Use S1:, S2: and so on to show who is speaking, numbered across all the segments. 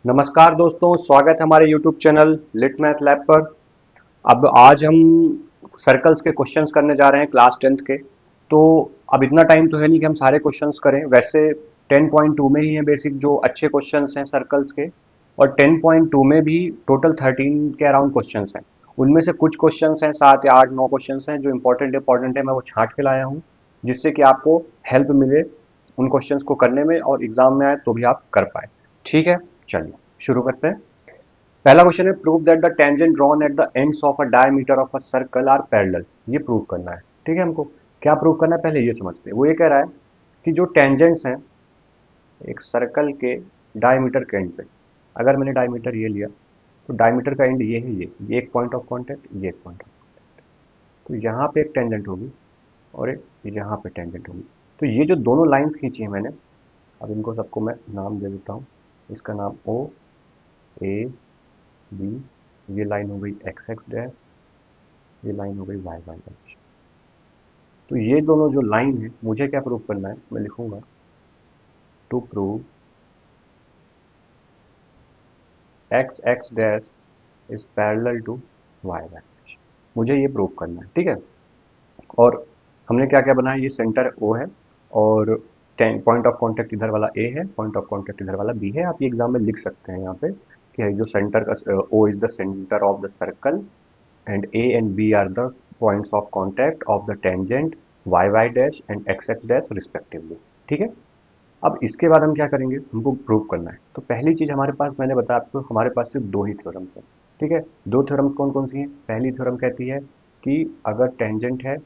S1: नमस्कार दोस्तों, स्वागत है हमारे YouTube channel Lit Math Lab पर। अब आज हम सर्कल्स के क्वेश्चंस करने जा रहे हैं क्लास 10th के। तो अब इतना टाइम तो है नहीं कि हम सारे क्वेश्चंस करें। वैसे 10.2 में ही है बेसिक जो अच्छे क्वेश्चंस हैं सर्कल्स के, और 10.2 में भी टोटल 13 के अराउंड क्वेश्चंस हैं। उनमें से कुछ क्वेश्चंस हैं, 7 या 8 9 क्वेश्चंस हैं जो इंपॉर्टेंट है, मैं वो छांट के लाया हूँ, जिससे कि आपको हेल्प मिले उन क्वेश्चंस को करने में, और एग्जाम में आए तो भी आप कर पाए। ठीक है, चलिए शुरू करते हैं। पहला क्वेश्चन है, prove that the tangent drawn at the ends of a diameter of a circle are parallel. ये प्रूव करना है। ठीक है, हमको क्या प्रूव करना है पहले ये समझते हैं। वो ये कह रहा है कि जो टेंजेंट्स हैं एक सर्कल के डायमीटर के एंड पे, अगर मैंने डायमीटर ये लिया तो डायमीटर का एंड ये है, ये एक पॉइंट ऑफ कांटेक्ट, ये एक पॉइंट ऑफ, तो यहाँ पे एक टेंजेंट होगी और एक यहाँ पे टेंजेंट होगी। तो ये जो दोनों लाइंस खींची है मैंने, अब इनको सबको मैं नाम दे देता हूँ। इसका नाम ओ ए बी, ये लाइन हो गई एक्स एक्स डैश, ये लाइन हो गई वाई वाई डैश। तो ये दोनों जो लाइन है मुझे क्या प्रूव करना है, मैं लिखूंगा to prove X X dash is parallel to Y Y dash. मुझे ये प्रूव करना है, ठीक है। और हमने क्या क्या बनाया, ये सेंटर ओ है, और पॉइंट ऑफ कांटेक्ट इधर वाला ए है, पॉइंट ऑफ कांटेक्ट इधर वाला बी है। आप ये एग्जाम में लिख सकते हैं यहाँ पे कि जो सेंटर का O is the centre of the circle and A and B are the points of contact of the tangent y y dash and x x dash respectively। ठीक है। अब इसके बाद हम क्या करेंगे, हमको प्रूव करना है। तो पहली चीज हमारे पास, मैंने बताया आपको, हमारे पास सिर्फ दो ही थ्योरम्स हैं। ठीक है, दो थ्योरम्स कौन कौन सी हैं। पहली थ्योरम कहती है कि अगर टेंजेंट है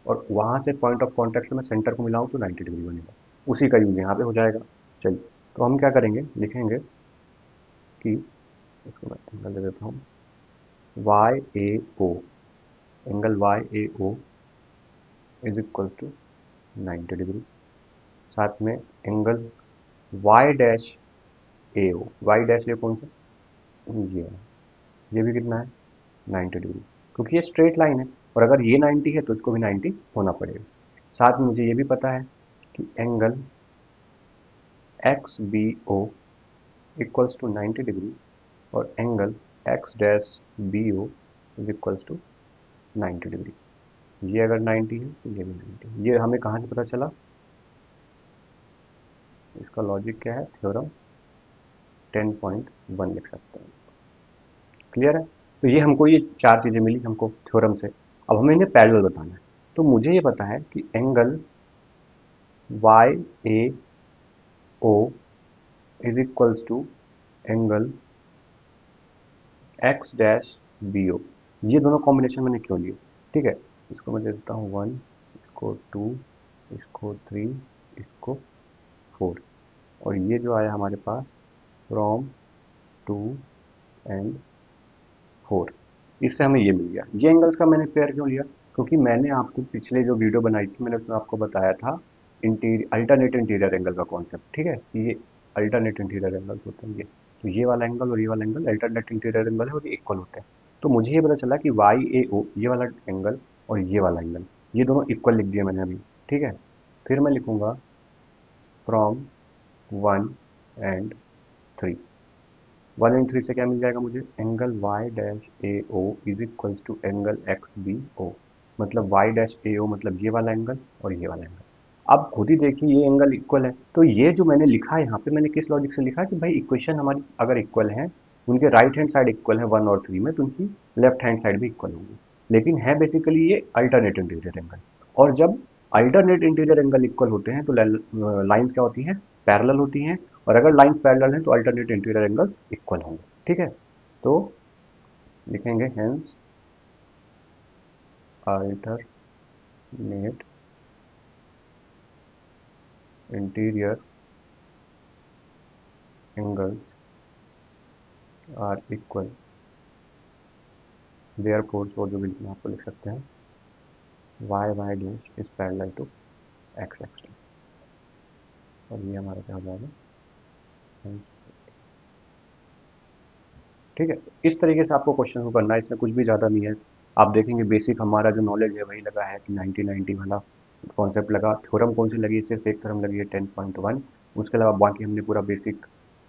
S1: और वहां से पॉइंट ऑफ कॉन्टेक्ट से मैं सेंटर को मिलाऊं तो 90 डिग्री बनेगा। उसी का यूज यहाँ पे हो जाएगा। चलिए, तो हम क्या करेंगे, लिखेंगे कि इसको मैं एंगल दे देता हूँ Y A O, angle Y A O is equals to 90 degree. साथ में angle Y dash A O, Y dash A कौन सा, ये है, ये भी कितना है 90 डिग्री, क्योंकि ये स्ट्रेट लाइन है, और अगर ये 90 है तो इसको भी 90 होना पड़ेगा। साथ में मुझे ये भी पता है कि angle X B O equals to 90 degree, और angle X dash B O is equals to 90 degree. ये अगर 90 है तो ये भी 90। ये हमें कहाँ से पता चला, इसका लॉजिक क्या है, थ्योरम 10.1 लिख सकते हैं। क्लियर है। तो ये हमको ये चार चीजें मिली हमको थ्योरम से। अब हमें इन्हें पैरेलल बताना है। तो मुझे ये पता है कि angle Y A O is equals to angle X dash B O. ये दोनों कॉम्बिनेशन मैंने क्यों लिए, ठीक है। इसको मैं दे देता हूँ 1, इसको 2, इसको 3, इसको 4, और ये जो आया हमारे पास फ्रॉम 2 एंड 4, इससे हमें ये मिल गया। ये एंगल्स का मैंने पेयर क्यों लिया, क्योंकि मैंने आपको पिछले जो वीडियो बनाई थी मैंने उसमें आपको बताया था अल्टरनेट इंटीरियर एंगल का कॉन्सेप्ट। ठीक है, ये अल्टरनेट इंटीरियर एंगल होते हैं ये। तो ये वाला एंगल और ये वाला एंगल अल्टरनेट इंटीरियर एंगल है, और ये इक्वल होते हैं। तो मुझे ये पता चला कि वाई ए ओ, ये वाला एंगल और ये वाला एंगल, ये दोनों इक्वल लिख दिए मैंने अभी। ठीक है, फिर मैं लिखूंगा फ्रॉम 1 एंड 3। 1 एंड 3 से क्या मिल जाएगा मुझे, angle Y dash A O is equals to angle X B O. मतलब वाई डैश ए ओ मतलब ये वाला एंगल और ये वाला एंगल। अब खुद ही देखिए ये एंगल इक्वल है, तो ये जो मैंने लिखा है यहाँ पे, मैंने किस लॉजिक से लिखा कि भाई इक्वेशन हमारी अगर इक्वल है, उनके राइट हैंड साइड इक्वल है 1 और 3 में, तो उनकी लेफ्ट हैंड साइड भी इक्वल होंगी। लेकिन है बेसिकली ये अल्टरनेट इंटीरियर एंगल। और जब अल्टरनेट इंटीरियर एंगल इक्वल होते हैं तो लाइंस क्या होती हैं, पैरेलल होती हैं। और अगर लाइंस पैरेलल हैं तो अल्टरनेट इंटीरियर एंगल्स इक्वल होंगे। ठीक है, तो लिखेंगे hence alternate interior angles are equal, therefore, और जो भी लिखना आपको लिख सकते हैं, Y Y dash is parallel to X X dash. और ये हमारा क्या हो जाएगा, hence, ठीक है। तो इस तरीके से आपको क्वेश्चन को करना है, इसमें कुछ भी ज़्यादा नहीं है। आप देखेंगे बेसिक हमारा जो नॉलेज है वही लगा है कि 90-90 वाला कॉन्सेप्ट लगा। थ्योरम कौन सी लगी, सिर्फ एक थ्योरम लगी है 10.1। उसके अलावा बाकी हमने पूरा बेसिक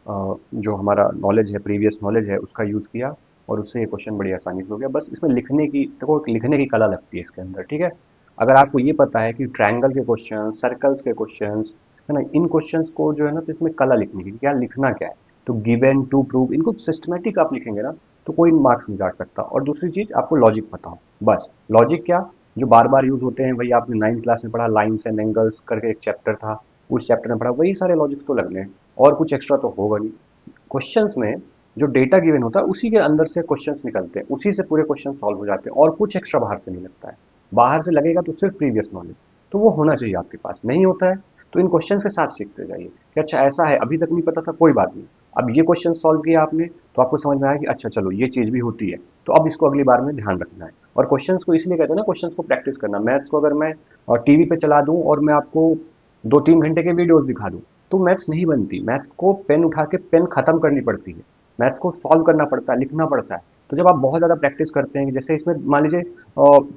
S1: जो हमारा नॉलेज है, प्रीवियस नॉलेज है, उसका यूज़ किया और उससे ये क्वेश्चन बड़ी आसानी से हो गया। बस इसमें लिखने की, देखो लिखने की कला लगती है इसके अंदर, ठीक है। अगर आपको ये पता है कि ट्रायंगल के क्वेश्चन, सर्कल्स के क्वेश्चंस, है ना, इन क्वेश्चंस को जो है ना, तो इसमें कला लिखने की, क्या लिखना क्या है, तो गिवन, टू प्रूव, इनको सिस्टमेटिक आप लिखेंगे ना, तो कोई मार्क्स नहीं काट सकता। और दूसरी चीज, आपको लॉजिक पता हो, बस लॉजिक क्या, जो बार बार यूज होते हैं, वही आपने 9th क्लास में पढ़ा, लाइन्स एंड एंगल्स करके एक चैप्टर था, उस चैप्टर में पढ़ा, वही सारे लॉजिक्स तो लगने हैं, और कुछ एक्स्ट्रा तो होगा नहीं। क्वेश्चंस में जो डेटा गिवन होता है, उसी के अंदर से क्वेश्चंस निकलते हैं, उसी से पूरे क्वेश्चन सॉल्व हो जाते हैं, और कुछ एक्स्ट्रा बाहर से नहीं लगता है। बाहर से लगेगा तो सिर्फ प्रीवियस नॉलेज, तो वो होना चाहिए आपके पास, नहीं होता है तो इन क्वेश्चंस के साथ सीखते जाइए कि अच्छा ऐसा है, अभी तक नहीं पता था, कोई बात नहीं, अब ये क्वेश्चन सॉल्व किया आपने, तो आपको समझ में आया कि अच्छा चलो ये चीज भी होती है, तो अब इसको अगली बार में ध्यान रखना है। और क्वेश्चंस को इसलिए कहते हैं ना, क्वेश्चंस को प्रैक्टिस करना। मैथ्स को अगर मैं टीवी पे चला दूं और मैं आपको 2-3 घंटे के वीडियोस दिखा दूं, तो मैथ्स नहीं बनती। मैथ्स को पेन उठा के पेन खत्म करनी पड़ती है, मैथ्स को सॉल्व करना पड़ता है, लिखना पड़ता है। तो जब आप बहुत ज़्यादा प्रैक्टिस करते हैं, जैसे इसमें मान लीजिए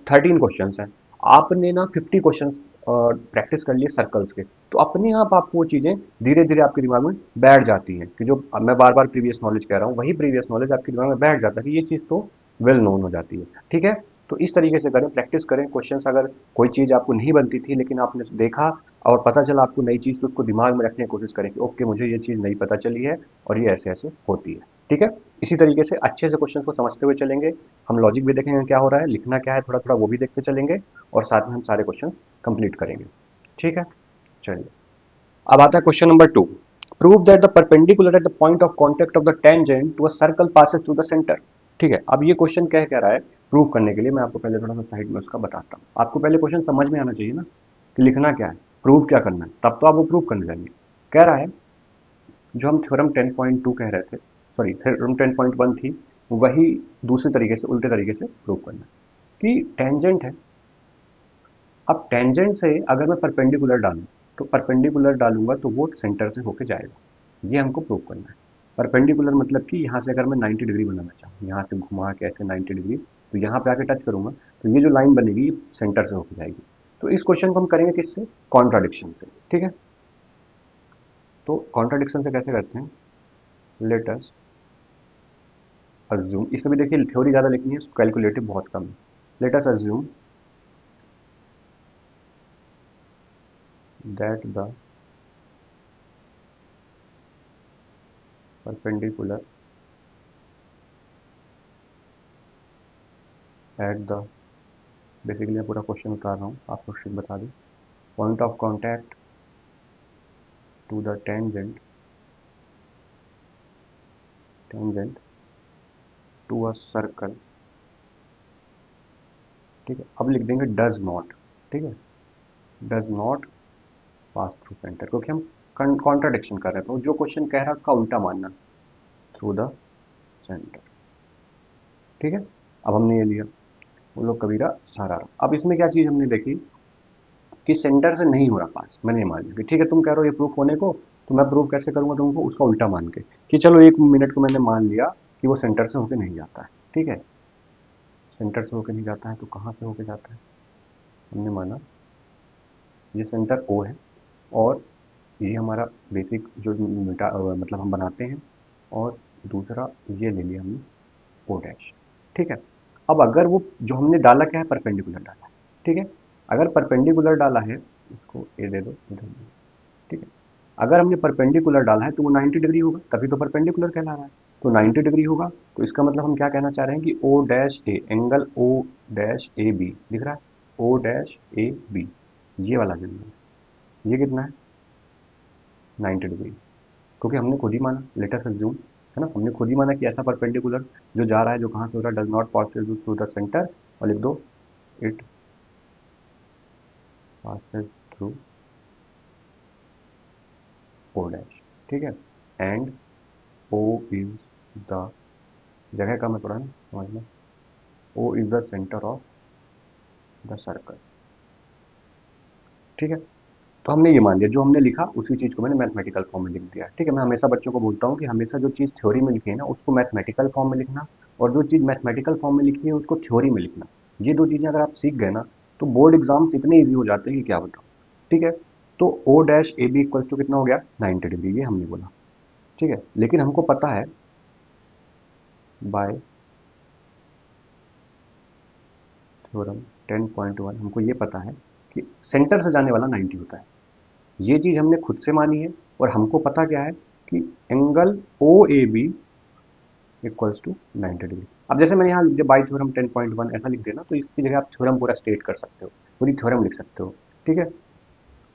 S1: 13 क्वेश्चन हैं, आपने ना 50 क्वेश्चन प्रैक्टिस कर लिए सर्कल्स के, तो अपने आप आपको वो चीज़ें धीरे धीरे आपके दिमाग में बैठ जाती हैं, कि जो अब मैं बार बार प्रीवियस नॉलेज कह रहा हूँ, वही प्रीवियस नॉलेज आपके दिमाग में बैठ जाता है कि ये चीज़ तो वेल नोन हो जाती है, ठीक है। तो इस तरीके से करें, प्रैक्टिस करें क्वेश्चंस। अगर कोई चीज़ आपको नहीं बनती थी, लेकिन आपने देखा और पता चला आपको नई चीज़, तो उसको दिमाग में रखने की कोशिश करें कि ओके, मुझे ये चीज़ नई पता चली है और ये ऐसे ऐसे होती है, ठीक है। इसी तरीके से अच्छे से क्वेश्चंस को समझते हुए चलेंगे। हम लॉजिक भी देखेंगे क्या हो रहा है, लिखना क्या है, थोड़ा थोड़ा वो भी देखते चलेंगे, और साथ में हम सारे क्वेश्चंस कंप्लीट करेंगे, ठीक है। चलिए, अब आता है question number 2। Prove that the perpendicular at the point of contact of the tangent to a circle passes through the centre. ठीक है, अब ये क्वेश्चन कह रहा है, प्रूव करने के लिए मैं आपको पहले थोड़ा सा साइड में उसका बताता हूँ। आपको पहले क्वेश्चन समझ में आना चाहिए ना, कि लिखना क्या है, प्रूव क्या करना है, तब तो आप वो प्रूव करने जाएंगे। कह रहा है, जो हम थ्योरम 10.2 कह रहे थे, सॉरी थ्योरम 10.1 थी, वही दूसरे तरीके से, उल्टे तरीके से प्रूव करना है। कि टेंजेंट है, अब टेंजेंट से अगर मैं परपेंडिकुलर डालूं, तो परपेंडिकुलर डालूंगा तो वो सेंटर से होके जाएगा, ये हमको प्रूव करना है। परपेंडिकुलर मतलब कि यहाँ से अगर मैं 90 डिग्री बनाना चाहूँ, यहाँ से घुमा के ऐसे 90 डिग्री, तो यहाँ पे आके टच करूंगा, तो ये जो लाइन बनेगी सेंटर से होके जाएगी। तो इस क्वेश्चन को हम करेंगे किससे, कॉन्ट्राडिक्शन से, ठीक है। तो कॉन्ट्राडिक्शन से कैसे करते हैं, लेट अस अज्यूम, इसमें भी देखिए थ्योरी ज़्यादा लिखनी है, कैलकुलेटिव बहुत कम है। Let us assume that the perpendicular at the, basically मैं पूरा क्वेश्चन उतार रहा हूँ, आपको ट्रिक बता दूँ। Point of contact to the tangent, tangent to a circle, ठीक है। अब लिख देंगे डज नॉट, ठीक है, does not pass through centre, क्योंकि हम कॉन्ट्राडिक्शन कर रहे हैं, तो जो क्वेश्चन कह रहा है उसका उल्टा मानना, थ्रू द सेंटर, ठीक है। अब हमने ये लिया, वो लोग कबीरा सारा। अब इसमें क्या चीज़ हमने देखी, कि सेंटर से नहीं हो रहा पास, मैंने ये मान लिया कि ठीक है, तुम कह रहे हो ये प्रूफ होने को, तो मैं प्रूफ कैसे करूंगा तुमको, उसका उल्टा मान के, कि चलो 1 मिनट को मैंने मान लिया कि वो सेंटर से होके नहीं जाता है, ठीक है। सेंटर से होके नहीं जाता है तो कहाँ से होके जाता है, हमने माना ये सेंटर ओ है, और ये हमारा बेसिक जो मतलब हम बनाते हैं, और दूसरा ये ले लिया हमने ओ डैश, ठीक है। अब अगर वो जो हमने डाला क्या है, परपेंडिकुलर डाला है, ठीक है। अगर परपेंडिकुलर डाला है, इसको ए दे दो इधर, ठीक है। अगर हमने परपेंडिकुलर डाला है तो वो 90 डिग्री होगा, तभी तो परपेंडिकुलर कहला रहा है। तो 90 डिग्री होगा, तो इसका मतलब हम क्या कहना चाह रहे हैं कि O dash A, angle O dash A B दिख रहा है, ओ डैश ए बी, ये वाला एंगल है, ये कितना है, 90 डिग्री, क्योंकि हमने खुद ही माना, लेट अस अज्यूम, है ना, हमने खुद ही माना कि ऐसा परपेंडिकुलर जो जा रहा है, जो कहाँ से हो रहा है, does not pass through the centre, और लिख दो it passes through O dash, ठीक है। एंड ओ इज द, जगह का मैं थोड़ा ना समझना, O is the centre of the circle, ठीक है। तो हमने ये मान लिया, जो हमने लिखा उसी चीज़ को मैंने मैथमेटिकल फॉर्म में लिख दिया, ठीक है। मैं हमेशा बच्चों को बोलता हूँ कि हमेशा जो चीज़ थ्योरी में लिखी है ना, उसको मैथमेटिकल फॉर्म में लिखना, और जो चीज़ मैथमेटिकल फॉर्म में लिखी है उसको थ्योरी में लिखना। ये दो चीज़ें अगर आप सीख गए ना, तो बोर्ड एग्जाम्स इतने ईजी हो जाते हैं कि क्या बताऊँ, ठीक है। तो O dash A B equals to कितना हो गया, 90 डिग्री, ये हमने बोला, ठीक है, लेकिन हमको पता है बाय थ्योरम 10.1 हमको ये पता है कि सेंटर से जाने वाला 90 होता है। ये चीज़ हमने खुद से मानी है और हमको पता क्या है कि angle O A B equals to 90 degree. अब जैसे मैंने यहाँ लिख दिया बाई थ्योरम 10.1 ऐसा लिख दिया ना, तो इसकी जगह आप थ्योरम पूरा स्टेट कर सकते हो, पूरी थ्योरम लिख सकते हो। ठीक है,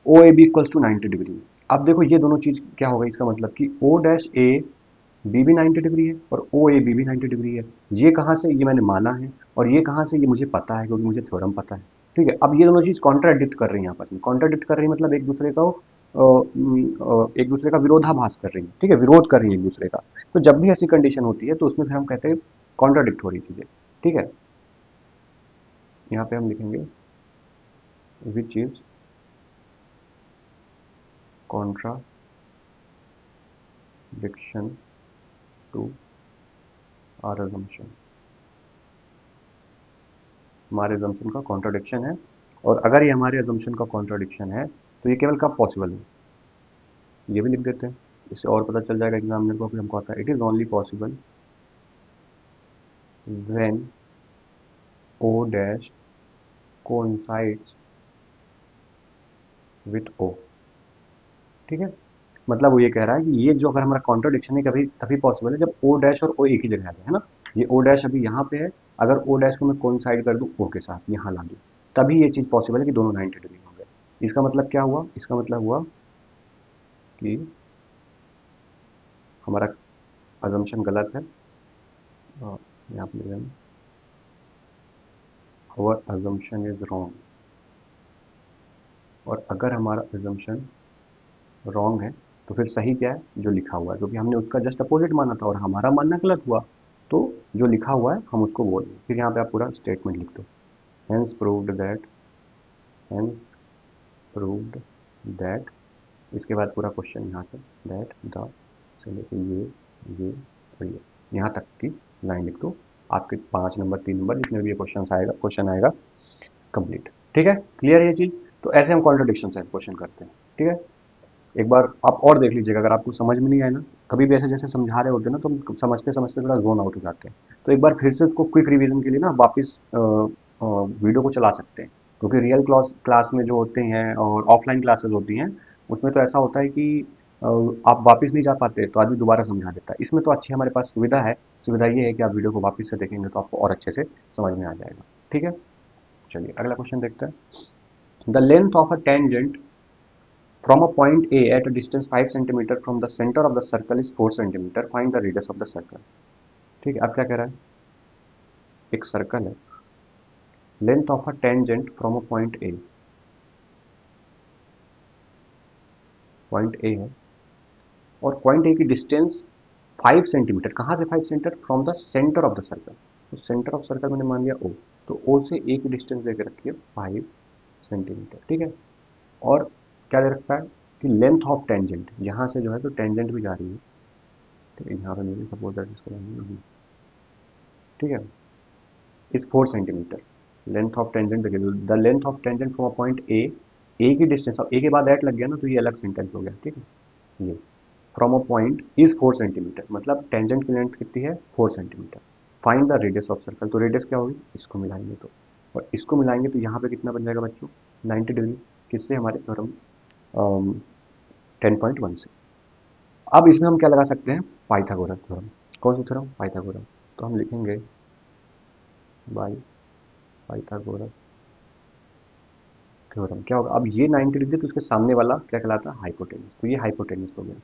S1: O A B equals to 90 degree. अब देखो ये दोनों चीज़ क्या होगा, इसका मतलब कि ओ डैश ए बी भी 90 डिग्री है और ओ ए बी भी 90 डिग्री है। ये कहाँ से, ये मैंने माना है, और ये कहाँ से, ये मुझे पता है क्योंकि मुझे थ्योरम पता है। ठीक है, अब ये दोनों चीज़ कॉन्ट्राडिक्ट कर रही हैं आपस में, कॉन्ट्राडिक्ट कर रही है मतलब एक दूसरे का विरोधाभास कर रही है। ठीक है, विरोध कर रही है एक दूसरे का। तो जब भी ऐसी कंडीशन होती है तो उसमें फिर हम कहते हैं कॉन्ट्राडिक्ट हो रही चीज़ें। ठीक है, यहाँ पे हम लिखेंगे which is contradiction to our assumption। हमारे assumption का कॉन्ट्राडिक्शन है, और अगर ये हमारे assumption का कॉन्ट्राडिक्शन है तो ये केवल कब पॉसिबल है, ये भी लिख देते हैं। इससे और पता चल जाएगा एग्जामिनर को कि हमको आता है। It is only possible when O dash coincides with O. ठीक है, मतलब वो ये कह रहा है कि ये जो अगर हमारा कॉन्ट्राडिक्शन है कभी तभी पॉसिबल है जब ओ डैश और ओ एक ही जगह आ जाए, है ना। ये ओ डैश अभी यहाँ पे है, अगर ओ डैश को मैं कोइंसाइड कर दूं ओ के साथ, यहाँ ला दूं, तभी ये चीज़ पॉसिबल है कि दोनों 90 डिग्री होंगे। इसका मतलब क्या हुआ, इसका मतलब हुआ कि हमारा अजम्पशन गलत है। यहाँ पे लिख दें आवर अजम्पशन इज रॉन्ग। और अगर हमारा अजम्पशन रॉन्ग है तो फिर सही क्या है, जो लिखा हुआ है, क्योंकि हमने उसका जस्ट अपोजिट माना था और हमारा मानना गलत हुआ। तो जो लिखा हुआ है हम उसको बोल दें। फिर यहाँ पे आप पूरा स्टेटमेंट लिख दो, hence proved that, hence proved that, इसके बाद पूरा क्वेश्चन यहाँ से दैट द, से लेके ये और ये यहाँ तक की लाइन लिख दो। आपके 5 नंबर 3 नंबर जितने भी ये क्वेश्चन आएगा कंप्लीट। ठीक है, क्लियर है ये चीज़। तो ऐसे हम कॉन्ट्रडिक्शन से क्वेश्चन करते हैं। ठीक है, एक बार आप और देख लीजिएगा, अगर आपको समझ में नहीं आए ना, कभी भी ऐसे जैसे समझा रहे होते हैं ना तो हम समझते समझते थोड़ा जोन आउट हो जाते हैं। तो एक बार फिर से उसको क्विक रिवीजन के लिए ना वापस वीडियो को चला सकते हैं, क्योंकि रियल क्लास क्लास में जो होते हैं और ऑफलाइन क्लासेस होती हैं उसमें तो ऐसा होता है कि अ, आप वापस नहीं जा पाते तो आदमी दोबारा समझा देता है। इसमें तो अच्छी हमारे पास सुविधा है, सुविधा ये है कि आप वीडियो को वापस से देखेंगे तो आपको और अच्छे से समझ में आ जाएगा। ठीक है, चलिए अगला क्वेश्चन देखते हैं। The length of a tangent from a point A at a distance 5 centimeter from the center of the circle is 4 centimeter. Find the radius of the circle. ठीक है, अब क्या कह रहा है, एक सर्कल है, length of a tangent from a point A है, और पॉइंट ए की डिस्टेंस 5 सेंटीमीटर, कहाँ से 5 centimetre, from the centre of the circle. तो सेंटर ऑफ सर्कल मैंने मान लिया ओ, तो ओ से ए की डिस्टेंस देकर रखी है 5 सेंटीमीटर। ठीक है, और क्या दे रखा है कि लेंथ ऑफ टेंजेंट, यहाँ से जो है तो टेंजेंट भी जा रही है। ठीक है, यहाँ पे मेरे सपोज दैट इसको ठीक है, is 4 centimetre. Length of tangent देखिए, the length of tangent from point A की डिस्टेंस, अब ए के बाद एट लग गया ना तो ये अलग सेंटेंस हो गया। ठीक है, ये from a point is 4 centimetre, मतलब टेंजेंट की लेंथ कितनी है, 4 centimetre. Find the radius of circle, तो रेडियस क्या होगी, इसको मिलाएंगे तो, और इसको मिलाएंगे तो यहाँ पे कितना बन जाएगा बच्चों, 90 डिग्री। किससे, हमारे थ्योरम 10.1 से। अब इसमें हम क्या लगा सकते हैं, पाइथागोरस थ्योरम। कौन सा थ्योरम, पाइथागोरस। तो हम लिखेंगे बाई पाइथागोरस थ्योरम। क्या होगा, अब ये 90 डिग्री तो उसके सामने वाला क्या कहलाता है, हाइपोटेन्यूस, तो ये हाइपोटेन्यूस हो गया।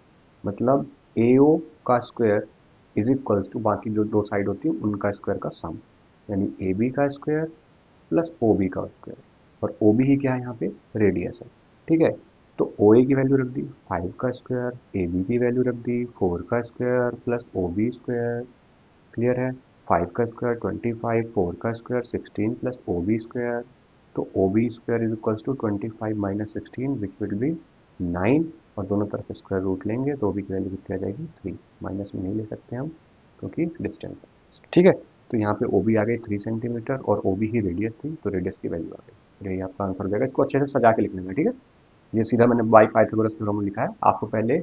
S1: मतलब ए ओ का स्क्वायर इज इक्वल्स टू बाकी जो दो साइड होती है उनका स्क्वायर का सम, यानी ए बी का स्क्वायर प्लस ओ बी का स्क्वायर। और ओ बी ही क्या है, यहाँ पे रेडियस है। ठीक है, तो ओ ए की वैल्यू रख दी 5 का स्क्वायर, ए बी की वैल्यू रख दी 4 का square plus O B square. Clear है, 5 का स्क्वायर 25, 4 का square 16 plus O B square. तो O B square is equals to 25 minus 16 which will be 9, और दोनों तरफ स्क्वायर रूट लेंगे तो ओ बी की वैल्यू कितनी आ जाएगी, 3। माइनस में नहीं ले सकते हम क्योंकि डिस्टेंस है। ठीक है, तो यहाँ पे ओ बी आ गई 3 सेंटीमीटर और ओ बी ही रेडियस थी तो रेडियस की वैल्यू आ गई। यही आपका आंसर हो जाएगा। इसको अच्छे से सजा के लिख लेना। ठीक है, ये सीधा मैंने बाई पाइथागोरस थ्योरम लिखा है, आपको पहले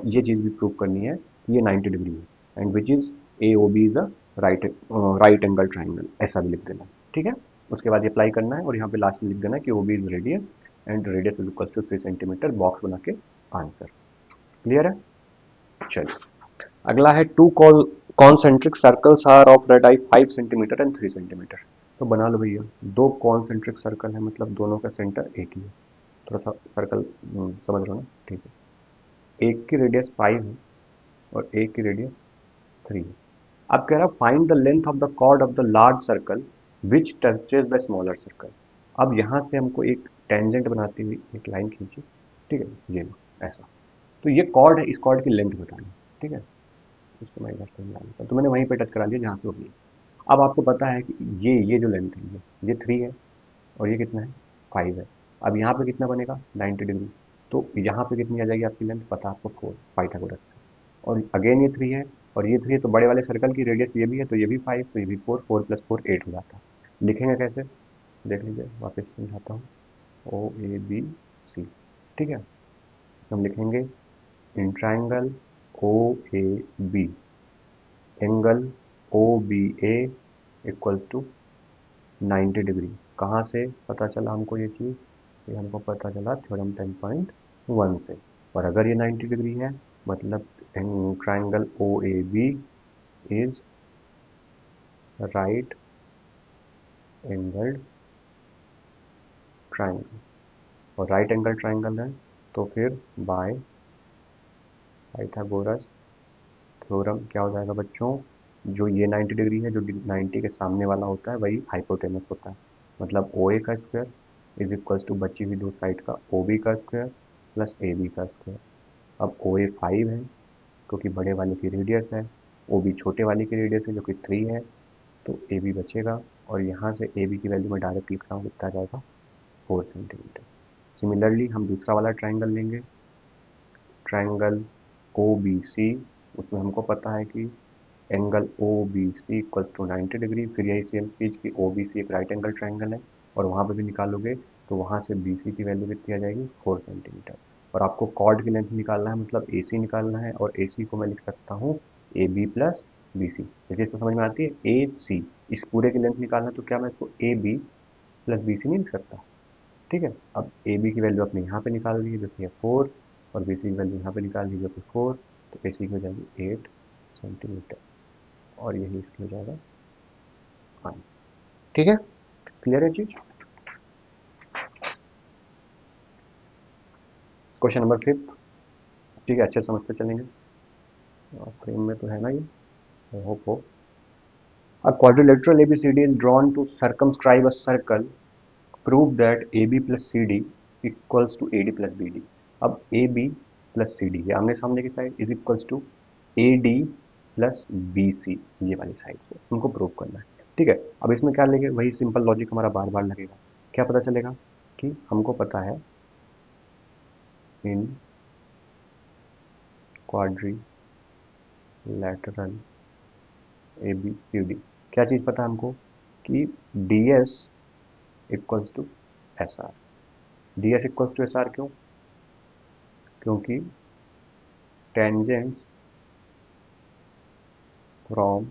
S1: ये चीज़ भी प्रूव करनी है कि ये 90 डिग्री है and which is A O B is a right angle triangle, ऐसा भी लिख देना, ठीक है। उसके बाद ये अप्लाई करना है और यहाँ पे लास्ट में लिख देना है कि O B is radius and radius is equal to 3 centimetre, box बना के आंसर। क्लियर है? चलिए अगला है two concentric circles are of radii 5 centimetre and 3 centimetre. तो बना लो भैया, दो कॉन्सेंट्रिक सर्कल है, मतलब दोनों का सेंटर एक ही है। थोड़ा सा सर्कल समझ रहे हो ना, ठीक है। एक की रेडियस 5 है और एक की रेडियस 3 है। अब कह रहा है find the length of the chord of the large circle which touches the smaller circle. अब यहाँ से हमको एक टेंजेंट बनाती हुई एक लाइन खींची, ठीक है, ये ऐसा। तो ये कॉर्ड है, इस कॉर्ड की लेंथ बतानी, ठीक है। इसको मैं इधर से मिला लेता हूँ, तो मैंने वहीं पे टच करा लिया जहाँ से वो हुई। अब आपको पता है कि ये जो लेंथ है ये 3 है और ये कितना है 5 है। अब यहाँ पे कितना बनेगा 90 डिग्री। तो यहाँ पे कितनी आ जाएगी आपकी लेंथ, पता आपको 4 पाइथागोरस का। और अगेन ये 3 है और ये 3 है, तो बड़े वाले सर्कल की रेडियस ये भी है, तो ये भी 5, तो ये भी 4, 4 प्लस 4 8 हो जाता है। लिखेंगे कैसे, देख लीजिए, वापस समझाता हूँ। ओ ए बी सी, ठीक है। हम लिखेंगे in triangle O A B angle O B A equals to 90 degree. कहाँ से पता चला हमको ये चीज़, ये हमको पता चला थ्योरम 10.1 से। और अगर ये 90 डिग्री है मतलब triangle O A B is right angled triangle, और राइट एंगल ट्राइंगल है तो फिर बाय पाइथागोरस थ्योरम क्या हो जाएगा बच्चों, जो ये 90 डिग्री है, जो 90 के सामने वाला होता है वही हाइपोटेनस होता है। मतलब ओ ए का स्क्वायर इज इक्वल्स टू बची हुई दो साइड का ओ बी का स्क्वायर प्लस ए बी का स्क्वायर। अब ओ ए 5 है क्योंकि बड़े वाले की रेडियस है, ओ बी छोटे वाले की रेडियस है जो कि 3 है, तो ए बी बचेगा। और यहाँ से ए बी की वैल्यू मैं डायरेक्ट लिख रहा हूँ, कितना आ जाएगा 4 सेंटीमीटर। सिमिलरली हम दूसरा वाला ट्राइंगल लेंगे, ट्राइंगल ओ बी सी, उसमें हमको पता है कि angle O B C equals to 90 degree. फिर यही सेम चीज़ कि ओ बी सी एक राइट एंगल ट्राइंगल है और वहाँ पे भी निकालोगे तो वहाँ से बी सी की वैल्यू कितनी आ जाएगी 4 सेंटीमीटर। और आपको कॉर्ड की लेंथ निकालना है, मतलब ए सी निकालना है, और ए सी को मैं लिख सकता हूँ A B plus B C. जैसे इसको समझ में आती है ए सी, इस पूरे की लेंथ निकालना है, तो क्या मैं इसको A B plus B C नहीं लिख सकता, ठीक है। अब ए बी की वैल्यू आपने यहाँ पे निकाल ली है जो कि है 4, और बी सी की वैल्यू यहाँ पे निकाल ली जो कि 4, तो ए सी की हो जाएगी 8 सेंटीमीटर, और यही इसकी हो जाएगा आंसर। ठीक है, क्लियर है चीज। क्वेश्चन नंबर 5, ठीक है, अच्छे से समझते चलेंगे। फ्रेम में तो है ना ये, आई होप हो। A quadrilateral ABCD is drawn to circumscribe a circle. Prove that AB plus CD equals to AD plus BD. अब AB plus CD ये आमने सामने की side is equals to AD plus BC, ये वाली side को उनको प्रूव करना है, ठीक है। अब इसमें क्या लेंगे, वही सिंपल लॉजिक हमारा बार बार लगेगा। क्या पता चलेगा कि हमको पता है इन क्वाड्रिलेटरल ABCD क्या चीज़ पता है हमको, कि DS equals to SR। DS equals to SR क्यों, क्योंकि टेंजेंट्स फ्रॉम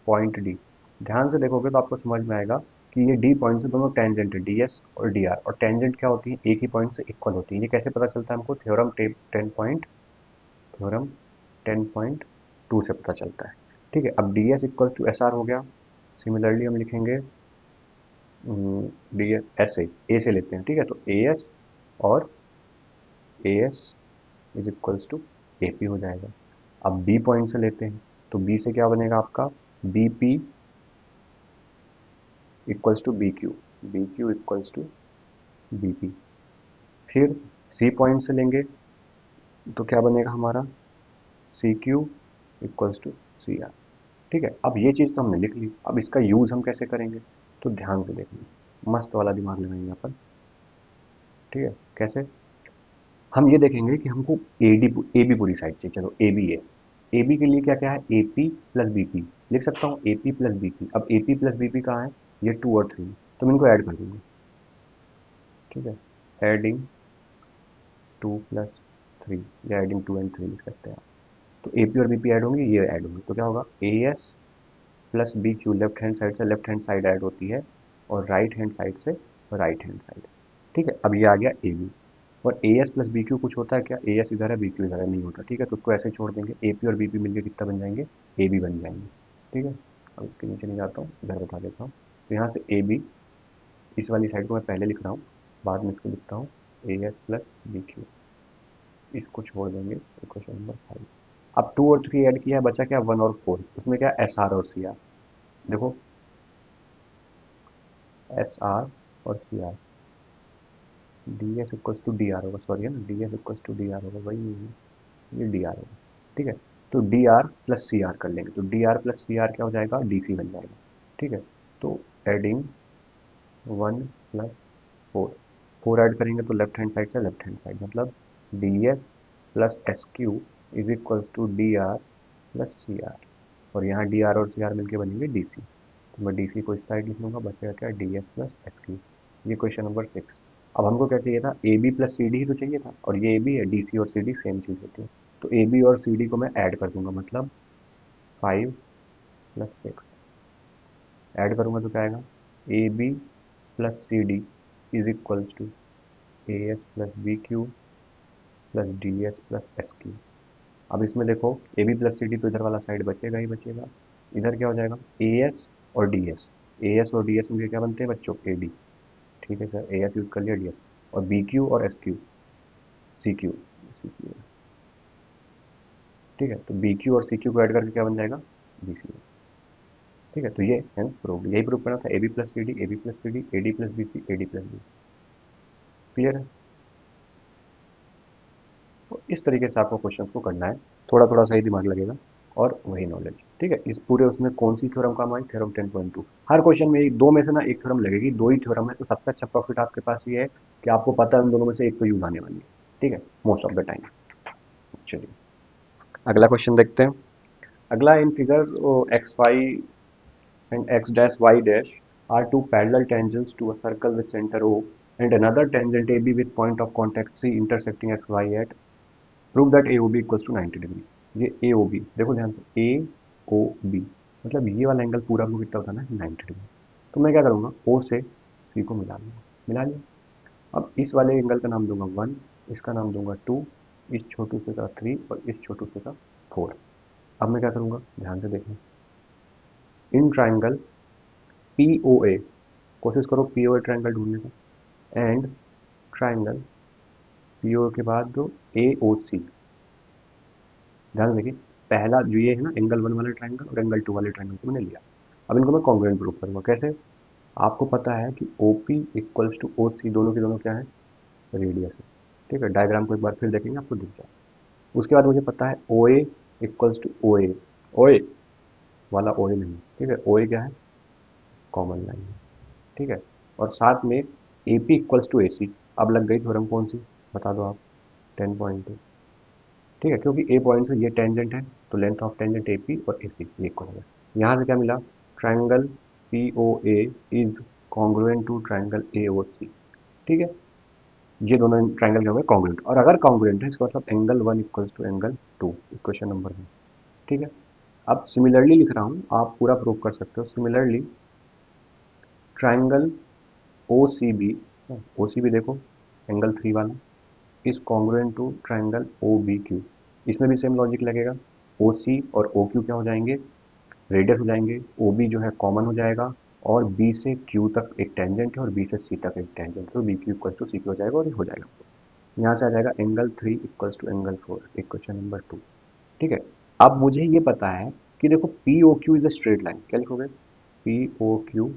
S1: पॉइंट डी, ध्यान से देखोगे तो आपको समझ में आएगा कि ये डी पॉइंट से दोनों टेंजेंट है, डीएस और डी आर। और टेंजेंट क्या होती है, एक ही पॉइंट से इक्वल होती है। ये कैसे पता चलता है हमको, थ्योरम 10.2 से पता चलता है, ठीक है। अब D S equal to S R हो गया। सिमिलरली हम लिखेंगे डी एस ए से लेते हैं, ठीक है। तो ए एस और A S is equals to A P हो जाएगा। अब बी पॉइंट से लेते हैं, तो बी से क्या बनेगा आपका, B P equals to B Q equals to B P. फिर सी पॉइंट से लेंगे तो क्या बनेगा हमारा, C Q equals to C R, ठीक है। अब ये चीज़ तो हमने लिख ली, अब इसका यूज़ हम कैसे करेंगे, तो ध्यान से देखना, मस्त वाला दिमाग लगाएंगे यहाँ पर, ठीक है। कैसे, हम ये देखेंगे कि हमको ए बी पूरी साइड चाहिए, चलो ए बी के लिए क्या क्या है, A P plus B P लिख सकता हूँ, A P plus B P. अब A P plus B P कहाँ है, ये 2 और 3, तो मैं इनको ऐड कर दूंगा, ठीक है। एडिंग 2 प्लस 3, या एडिंग 2 एंड 3 लिख सकते हैं आप। तो ए पी और बी पी ऐड होंगे, ये ऐड होंगे, तो क्या होगा A S plus B Q, left hand side से लेफ्ट हैंड साइड ऐड होती है और राइट हैंड साइड से राइट हैंड साइड। ठीक है, अब ये आ गया ए बी। और A S plus B Q कुछ होता है क्या, ए एस इधर है बी क्यू इधर है, नहीं होता। ठीक है, तो उसको ऐसे ही छोड़ देंगे, ए पी और बी पी मिलकर कितना बन जाएंगे, ए बी बन जाएंगे। ठीक है, अब इसके नीचे नहीं जाता हूँ, इधर बता देता हूँ। तो यहाँ से ए बी, इस वाली साइड को मैं पहले लिख रहा हूँ, बाद में इसको लिखता हूँ A S plus B Q, इसको छोड़ देंगे, इक्वेशन नंबर 5। अब 2 और 3 ऐड किया, बचा क्या 1 और 4, उसमें क्या एस आर और सी आर। देखो एस आर और C R, D S equals to D R होगा, सॉरी है ना, D S equals to D R होगा, वही ये डी आर होगा। ठीक है, तो D R plus C R कर लेंगे, तो D R plus C R क्या हो जाएगा, डी सी बन जाएगा। ठीक है, तो एडिंग 1 + 4, 4 ऐड करेंगे तो लेफ्ट हैंड साइड से लेफ्ट हैंड साइड, मतलब D S plus S Q is equals to D R plus C R, और यहाँ डी आर और सी आर मिलकर बनेंगे डी सी। तो मैं डी सी को इस साइड लिख लूँगा, बचेगा क्या D S plus S Q. ये क्वेश्चन नंबर 6। अब हमको क्या चाहिए था, A B plus C D ही तो चाहिए था, और ये ए बी है, डी सी और सी डी सेम चीज़ होती है। तो ए बी और सी डी को मैं ऐड कर दूंगा, मतलब 5 + 6 ऐड करूंगा तो क्या आएगा, A B plus C D is equals to A S plus B Q plus D S plus S Q. अब इसमें देखो A B plus C D तो इधर वाला साइड बचेगा ही बचेगा, इधर क्या हो जाएगा ए एस और डी एस, ए एस और डी एस में क्या बनते हैं बच्चों, ए डी। ठीक है सर, ए एस यूज़ कर लिया, डी एस, और बी क्यू और S Q, C Q, C Q. ठीक है, तो बी क्यू और सी क्यू को ऐड करके क्या बन जाएगा, बी सी। ठीक है, तो ये हेंस प्रूव, यही प्रूव करना था, A B plus C D, A B plus C D, A D plus B C, A D plus B. Clear है। तो इस तरीके से आपको क्वेश्चंस को करना है, थोड़ा थोड़ा सही दिमाग लगेगा और वही नॉलेज। ठीक है, इस पूरे उसमें कौन सी थ्योरम काम आई, थ्योरम 10.2। हर क्वेश्चन में दो में से ना एक थ्योरम लगेगी, दो ही थ्योरम है, तो सबसे अच्छा प्रॉफिट आपके पास ये है कि आपको पता है उन दोनों में से एक तो यूज आने वाली है। ठीक है, मोस्ट ऑफ द टाइम। चलिए अगला क्वेश्चन देखते हैं। अगला, in figure X Y and x dash y dash are two parallel tangents to a circle with center O and another tangent AB with point of contact C intersecting x y at prove that AOB equals to 90 degree. ये AOB देखो ध्यान से, AOB मतलब ये वाला angle पूरा आपको कितना होता है ना, 90 डिग्री। तो मैं क्या करूँगा, O से C को मिला लूँगा, मिला लिया। अब इस वाले एंगल का नाम दूंगा 1, इसका नाम दूंगा 2, इस छोटू से का 3 और इस छोटू से का 4। अब मैं क्या करूँगा, ध्यान से देखना, इन ट्राइंगल POA, कोशिश करो POA ट्राइंगल ढूंढने का, एंड ट्राइंगल PO के बाद दो AOC। ध्यान देखिए, पहला जो ये है ना एंगल 1 वाला ट्राइंगल और एंगल 2 वाले ट्राइंगल को मैंने लिया। अब इनको मैं कॉन्ग्रुएंट प्रूफ करूंगा, कैसे, आपको पता है कि OP इक्वल्स टू OC, दोनों के दोनों क्या है, रेडियस है। ठीक है, डायग्राम को एक बार फिर देखेंगे आपको दिख जाए। उसके बाद मुझे पता है OA equals to OA, OA वाला OA नहीं, ठीक है, OA क्या है, कॉमन लाइन है। ठीक है, और साथ में AP इक्वल्स टू AC। अब लग गई थ्योरम कौन सी, बता दो आप, 10.2। ठीक है, क्योंकि ए पॉइंट से ये टेंजेंट है, तो length of tangent A P और ए सी ये इक्वल हो गया। यहाँ से क्या मिला, triangle P O A is congruent to triangle A O C. ठीक है, ये दोनों ट्राइंगल क्या हो गए कॉन्ग्रुएंट, और अगर कॉन्ग्रुएंट है इसका मतलब angle 1 equals to angle 2, equation number 1। ठीक है, अब सिमिलरली लिख रहा हूँ, आप पूरा प्रूफ कर सकते हो। Similarly triangle O C B, O C B देखो एंगल 3 वाला, is congruent to triangle O B Q. इसमें भी सेम लॉजिक लगेगा, ओ सी और ओ क्यू क्या हो जाएंगे, रेडियस हो जाएंगे, ओ बी जो है कॉमन हो जाएगा, और बी से क्यू तक एक टेंजेंट है और बी से सी तक एक टेंजेंट है, तो B Q equals to C Q हो जाएगा और ये हो जाएगा। यहाँ से आ जाएगा angle 3 equals to angle 4, equation number 2। ठीक है, अब मुझे ये पता है कि देखो P O Q is a straight line, क्या लिखोगे, P O Q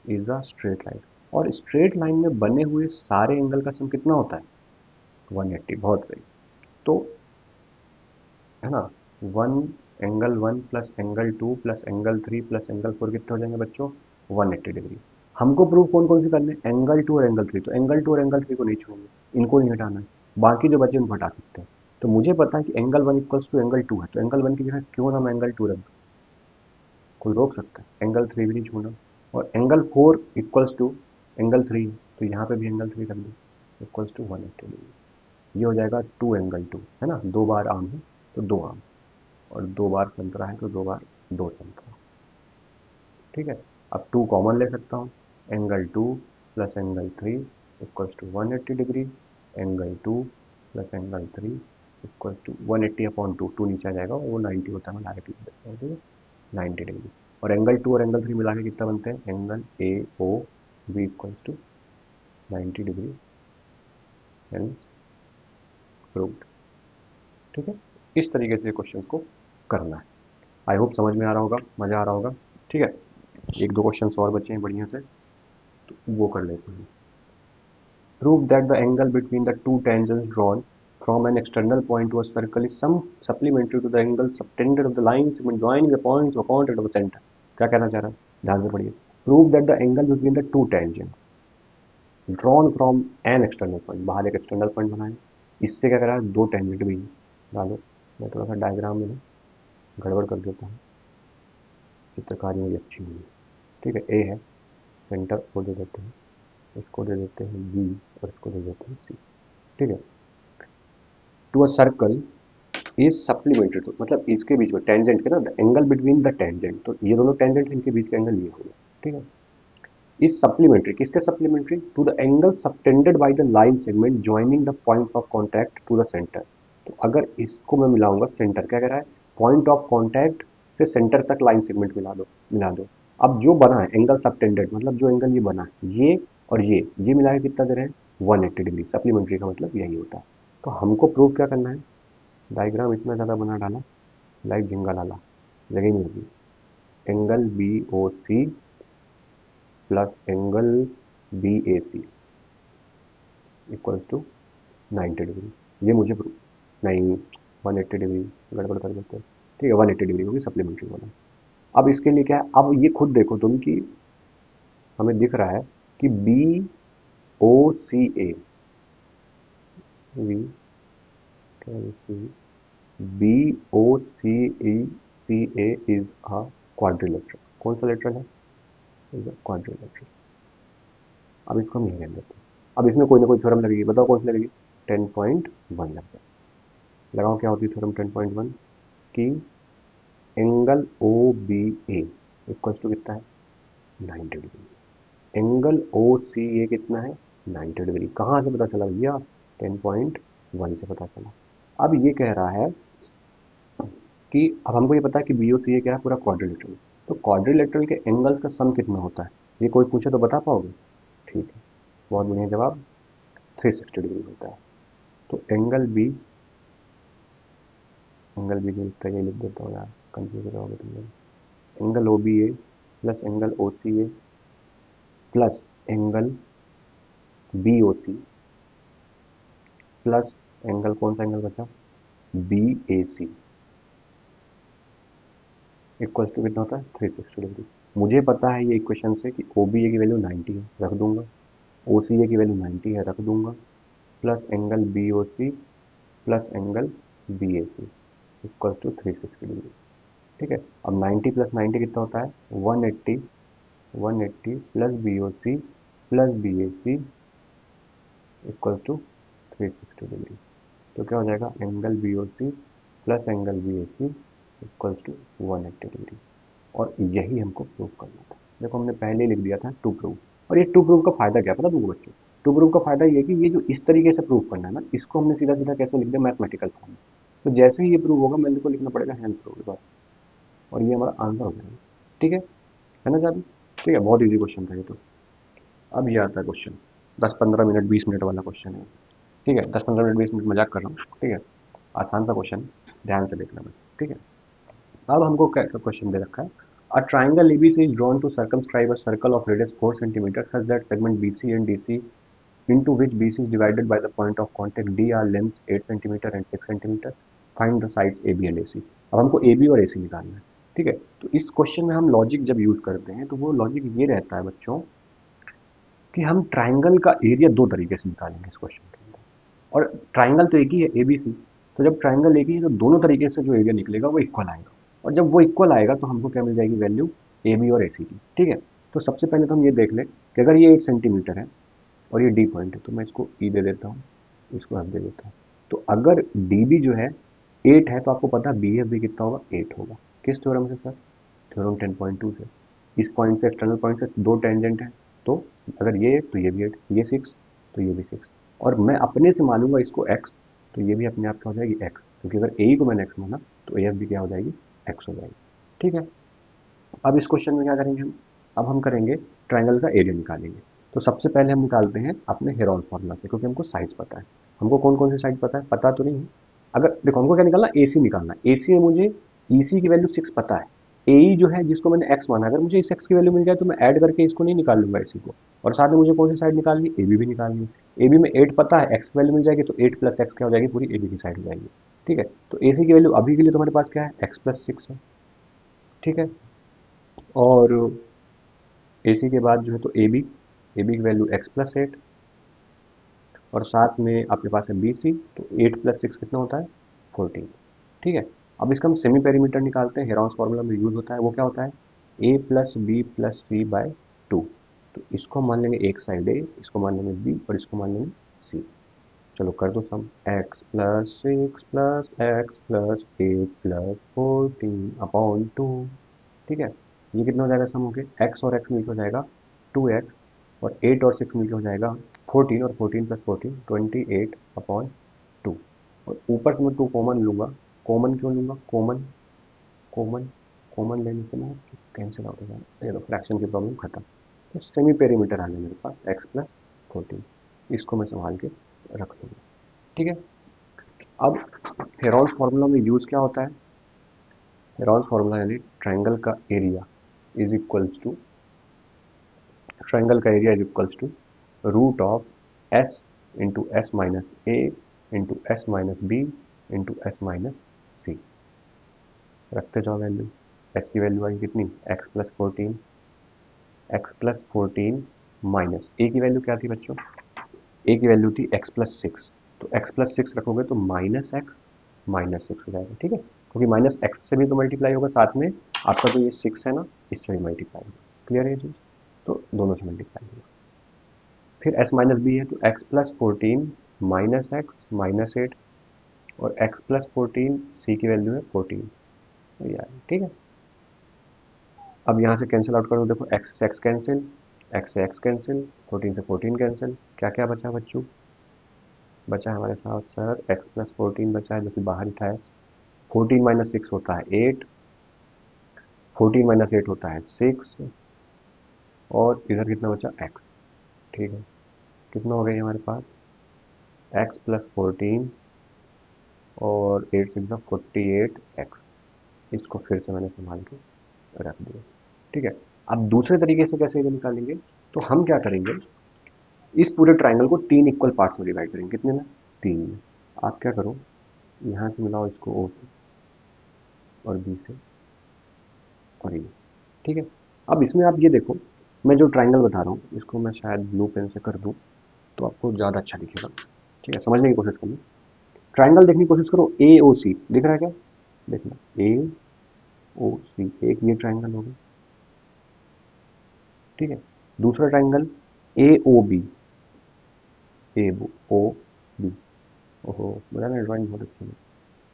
S1: is a straight line, और स्ट्रेट लाइन में बने हुए सारे एंगल का सम कितना होता है, 180। बहुत सही। तो है ना, one, angle 1 plus angle 2 plus angle 3 plus angle 4 कितने हो जाएंगे बच्चों, 180 डिग्री। हमको प्रूव कौन कौन से करने, एंगल 2 और एंगल 3, तो एंगल 2 और एंगल 3 को नहीं छोड़ेंगे, इनको नहीं हटाना है, बाकी जो बचे उनको हटा सकते हैं। तो मुझे पता है कि एंगल 1 इक्वल्स टू एंगल 2 है, तो एंगल 1 की जगह क्यों ना मैं एंगल 2 रख दूं, कोई रोक सकता है, एंगल 3 भी नहीं छोड़ना। और एंगल 4 इक्वल्स टू एंगल 3, तो यहाँ पे भी एंगल 3 रख दूँ, इक्वल्स टू 180 डिग्री। ये हो जाएगा 2 एंगल 2, है ना, 2 बार आम है तो 2 आम, और 2 बार संतरा है तो 2 बार 2 संतरा। ठीक है, अब 2 कॉमन ले सकता हूँ, angle 2 plus angle 3 equals to 180 degree, angle 2 plus angle 3 equals to 180 upon 2, 2 नीचे आ जाएगा और वो 90 होता है, मैं डायरेक्ट लिख देता हूँ, ठीक है, 90 डिग्री। और एंगल 2 और एंगल 3 मिला के कितना बनते हैं, angle A O B equals to 90 degree, hence proved. ठीक है, इस तरीके से क्वेश्चंस को करना है। आई होप समझ में आ रहा होगा, मज़ा आ रहा होगा। ठीक है, एक दो क्वेश्चंस और बचे हैं बढ़िया से, तो वो कर लेते हैं। Prove that the angle between the two tangents drawn from an external point to a circle is some supplementary to the angle subtended of the line segment joining the points of contact of the center। क्या कहना चाह रहा है, ध्यान से पढ़िए। Prove that the angle between the two tangents drawn from an external point, बाहर एक external point बनाए, इससे क्या कर रहा है, दो टेंजेंट भी डालो। मैं थोड़ा सा डायग्राम में ना गड़बड़ कर देता हूँ, चित्रकारी मेरी अच्छी हुई है। ठीक है, ए है, सेंटर को दे देते हैं, इसको दे देते हैं बी, और इसको दे देते हैं सी। ठीक है, to a circle is supplementary to, मतलब इसके बीच में टेंजेंट के ना, एंगल बिटवीन द टेंजेंट, तो ये दोनों टेंजेंट, इनके बीच का एंगल ये होगा। ठीक है, इज सप्लीमेंट्री, किसके supplementary, to the angle subtended by the line segment joining the points of contact to the centre. तो अगर इसको मैं मिलाऊंगा सेंटर, क्या कह रहा है, पॉइंट ऑफ कांटेक्ट से सेंटर तक लाइन सेगमेंट मिला दो। अब जो बना है एंगल सबटेंडेड, मतलब जो एंगल ये बना है, ये और ये मिला के कितना दे रहे हैं, 180 डिग्री। सप्लीमेंट्री का मतलब यही होता है। तो हमको प्रूव क्या करना है, डायग्राम इतना ज़्यादा बना डाला, लाइक झिंगा डाला, जगह नहीं होगी। Angle B O C plus angle B A C equals to 90 degree. ये मुझे नहीं, 180 डिग्री गड़बड़ कर देते हैं। ठीक है, 180 डिग्री होगी सप्लीमेंट्री वाला। अब इसके लिए क्या है, अब ये खुद देखो तुम कि हमें दिख रहा है कि B O C A, we can see B O C E C A is a quadrilateral. कौन सा लेटरल है, इज अ क्वाड्रिलेटरल। अब इसको हम यही रहने देते हैं। अब इसमें कोई ना कोई थ्योरम लगेगी, बताओ कौन सी लगेगी, 10.1 लग जाए। लगाओ, क्या होती है थ्योरम 10.1 की, angle O B A equals to कितना है, 90 डिग्री। एंगल ओ सी ए कितना है, 90 डिग्री। कहाँ से पता चला भैया, 10.1 से पता चला। अब ये कह रहा है कि अब हमको ये पता है कि बी ओ सी ए क्या है, पूरा क्वाड्रिलेटरल। तो क्वाड्रिलेटरल के एंगल्स का सम कितना होता है, ये कोई पूछे तो बता पाओगे। ठीक है, बहुत बढ़िया जवाब, 360 डिग्री होता है। तो एंगल बी को लिखता है, ये लिख देता हूँ यार, कंफ्यूज हो जाओगे तुम लोग। Angle O B A plus angle O C A plus angle B O C plus angle, कौन सा एंगल बचा, B A C equals to कितना होता है, 360 डिग्री। मुझे पता है ये इक्वेशन से कि ओ बी ए की वैल्यू 90 है, रख दूंगा, ओ सी ए की वैल्यू 90 है, रख दूंगा, plus angle B O C plus angle B A C equals to 360 degree. ठीक है, अब 90 प्लस 90 कितना होता है, 180, 180 plus B O C plus B A C equals to 360 degree. तो क्या हो जाएगा, angle B O C plus angle B A C equals to 180 degree. और यही हमको प्रूव करना था। देखो हमने पहले ही लिख दिया था टू प्रूव। और ये टू प्रूव का फायदा क्या पता तुमको बच्चों, टू प्रूव का फायदा ये है कि ये जो इस तरीके से प्रूव करना है ना, इसको हमने सीधा सीधा कैसे लिख दिया, मैथमेटिकल फॉर्म में। तो जैसे ही ये प्रूव होगा मेरे को लिखना पड़ेगा हैंड प्रूव बस, और ये हमारा आंसर हो जाएगा। ठीक है ना जादू। ठीक है, बहुत ईजी क्वेश्चन था ये तो। अब ये आता है क्वेश्चन, 10-15 मिनट 20 मिनट वाला क्वेश्चन है। ठीक है, 10-15 मिनट 20 मिनट मजाक कर रहा हूँ। ठीक है, आसान सा क्वेश्चन, ध्यान से देखना बस। ठीक है, अब हमको क्या क्वेश्चन दे रखा है, a triangle ABC is drawn to circumscribe a circle of radius 4 cm such that segment BC and DC into which BC is divided by the point of contact D are lengths 8 cm and 6 cm. Find the sides AB and AC। अब हमको AB और AC निकालना है। ठीक है, तो इस question में हम लॉजिक जब यूज करते हैं तो वो लॉजिक ये रहता है बच्चों कि हम ट्राइंगल का एरिया दो तरीके से निकालेंगे इस क्वेश्चन के अंदर। और ट्राइंगल तो एक ही है ABC, तो जब ट्राइंगल एक ही है तो दोनों तरीके से जो एरिया निकलेगा वो इक्वल आएगा। और जब वो इक्वल आएगा तो हमको क्या मिल जाएगी, वैल्यू AB और AC की। ठीक है, तो सबसे पहले तो हम ये देख लें कि अगर ये 8 सेंटीमीटर है और ये D पॉइंट है, तो मैं इसको E दे देता हूँ, इसको F दे देता हूँ। तो अगर डी बी जो है 8 है तो आपको पता है बी एफ भी कितना होगा, 8 होगा। किस थ्योरम से सर? थ्योरम 10.2 से। इस पॉइंट से एक्सटर्नल पॉइंट से दो टेंजेंट है, तो अगर ये 8 तो ये भी 8, ये 6 तो ये भी 6, और मैं अपने से मानूंगा इसको x, तो ये भी अपने आप क्या हो जाएगी x, क्योंकि अगर ए को मैंने x माना तो ए एफ भी क्या हो जाएगी, x हो जाएगी। ठीक है। अब इस क्वेश्चन में क्या करेंगे हम? अब हम करेंगे ट्राइंगल का एरिया निकालेंगे। तो सबसे पहले हम निकालते हैं अपने हेरॉन्स फार्मूला से, क्योंकि हमको साइड्स पता है। हमको कौन कौन सी साइड पता है, पता तो नहीं है। अगर देखो हमको क्या निकालना, एसी निकालना है। एसी में मुझे ईसी की वैल्यू 6 पता है। एई जो है जिसको मैंने एक्स माना, अगर मुझे इस एक्स की वैल्यू मिल जाए तो मैं ऐड करके इसको नहीं निकाल लूंगा एसी को। और साथ में मुझे कौन सी साइड निकालनी है, एबी भी निकालनी है। एबी में 8 पता है, एक्स की वैल्यू मिल जाएगी तो 8 प्लस एक्स क्या हो जाएगी, पूरी एबी की साइड हो जाएगी। ठीक है। तो एसी की वैल्यू अभी के लिए तुम्हारे पास क्या है, एक्स प्लस 6 है। ठीक है। और एसी के बाद जो है तो एबी, एबी की वैल्यू एक्स प्लस 8, और साथ में आपके पास है बी सी, तो 8 प्लस 6 कितना होता है, 14। ठीक है। अब इसका हम सेमी पेरीमीटर निकालते हैं, हेरॉन्स फार्मूला में यूज होता है। वो क्या होता है, ए प्लस बी प्लस सी बाय 2। तो इसको हम मान लेंगे एक साइड ए, इसको मान लेंगे बी, और इसको मान लेंगे सी। चलो कर दो sum, X plus 6 plus X plus 8 plus 14/2। ठीक है। ये कितना हो जाएगा सम होके, एक्स और एक्स मिलकर हो जाएगा 2x, और 8 और 6 मिलकर हो जाएगा 14, और 14 प्लस 14 28/2। और ऊपर से मैं 2 कॉमन लूंगा। कॉमन क्यों लूंगा, कॉमन कॉमन कॉमन लेने से ना कैंसिल आउट हो जाएगा, ये लो फ्रैक्शन की प्रॉब्लम खत्म। तो सेमी पेरीमीटर आ गया मेरे पास, एक्स प्लस 14। इसको मैं संभाल के रख दूंगा। ठीक है। अब हेरॉन्स फार्मूला में यूज क्या होता है, हेरॉन्स फार्मूला यानी ट्राइंगल का area is equals to, triangle का area is equals to root of S into S minus A into S minus B into S minus C. रखते जाओ वैल्यू। एस की वैल्यू आई कितनी, X plus 14, X plus 14 minus A की value क्या थी बच्चों, ए की वैल्यू थी एक्स प्लस 6। तो एक्स प्लस 6 रखोगे तो माइनस एक्स माइनस 6 हो जाएगा। ठीक है, क्योंकि माइनस एक्स से भी तो मल्टीप्लाई होगा, साथ में आपका जो ये 6 है ना, इससे भी मल्टीप्लाई होगा। क्लियर है ये चीज? तो दोनों से मल्टीप्लाई होगा। फिर s माइनस बी है तो x plus 14 minus x minus 8, और x प्लस 14 सी की वैल्यू है 14। तो यार ठीक है। अब यहाँ से कैंसिल आउट करो, देखो x से x कैंसिल, x से x कैंसिल, 14 से 14 कैंसिल, क्या क्या बचा बच्चों, बचा है हमारे साथ सर x प्लस 14 बचा है, जो कि बाहर ही था। 14 माइनस 6 होता है 8, 14 माइनस 8 होता है 6, और इधर कितना बचा x। ठीक है। कितना हो गया हमारे पास, x प्लस 14 और 8 6 48x। इसको फिर से मैंने संभाल के रख दिया। ठीक है। अब दूसरे तरीके से कैसे ये निकालेंगे, तो हम क्या करेंगे, इस पूरे ट्राइंगल को 3 इक्वल पार्ट्स में डिवाइड करेंगे। कितने में, 3 में। आप क्या करो, यहाँ से मिलाओ इसको ओ से, और बी से, और ये। ठीक है। अब इसमें आप ये देखो, मैं जो ट्राइंगल बता रहा हूँ इसको मैं शायद ब्लू पेन से कर दूँ तो आपको ज़्यादा अच्छा दिखेगा। ठीक है, समझने की कोशिश करना। ट्राइंगल देखने की कोशिश करो, ए ओ सी दिख रहा है क्या, देखना, ए ओ सी, एक ये ट्राइंगल होगा। ठीक है। दूसरा triangle A O B, A O B, ओहो बोला ना ड्राइंग बहुत अच्छी है।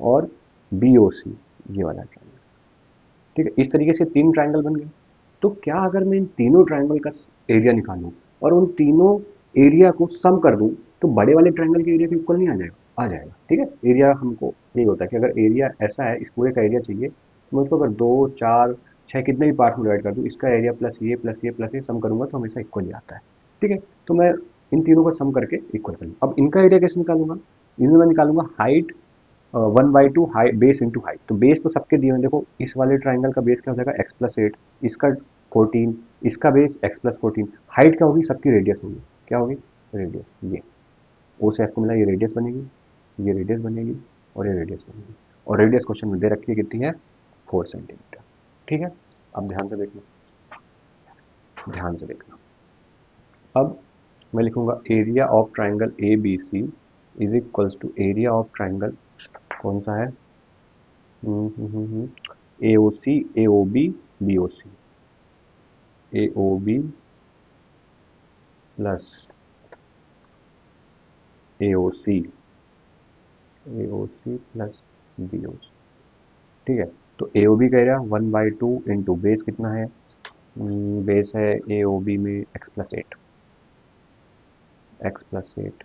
S1: और बी ओ सी, ये वाला ट्राइंगल। ठीक है, इस तरीके से 3 ट्राइंगल बन गए। तो क्या अगर मैं इन तीनों ट्राइंगल का एरिया निकालूं और उन तीनों एरिया को सम कर दूं, तो बड़े वाले ट्राइंगल के एरिया के इक्वल नहीं आ जाएगा, आ जाएगा। ठीक है। एरिया हमको यही होता है कि अगर एरिया ऐसा है, इस पूरे का एरिया चाहिए, तो मैं उसको अगर 2 4 6 कितने भी पार्ट में डिवाइड कर दूं, इसका एरिया प्लस ये प्लस ये प्लस ये सम करूंगा तो हमेशा इक्वल ही आता है। ठीक है। तो मैं इन तीनों को सम करके इक्वल कर लूँ। अब इनका एरिया कैसे निकालूंगा, इनमें मैं निकालूंगा height 1/2 height base into height. तो बेस तो सबके दिए हैं, देखो इस वाले ट्राइंगल का बेस क्या हो जाएगा, एक्स प्लस 8, इसका 14, इसका बेस एक्स प्लस 14। हाइट क्या होगी, सबकी रेडियस होगी, क्या होगी, रेडियस। ये ओ से एफ को मिला, ये रेडियस बनेगी, ये रेडियस बनेगी, और ये रेडियस बनेगी। और रेडियस क्वेश्चन में दे रखी है कितनी है, 4 सेंटीमीटर। ठीक है। अब ध्यान से देखना, ध्यान से देखना। अब मैं लिखूंगा area of triangle A B C is equals to area of triangle, कौन सा है, A O C, A O B, B O C, A O B plus A O C AOC plus BOC, ठीक है। तो AOB कह रहा है 1/2 into base कितना है, बेस है AOB में x+8, x+8,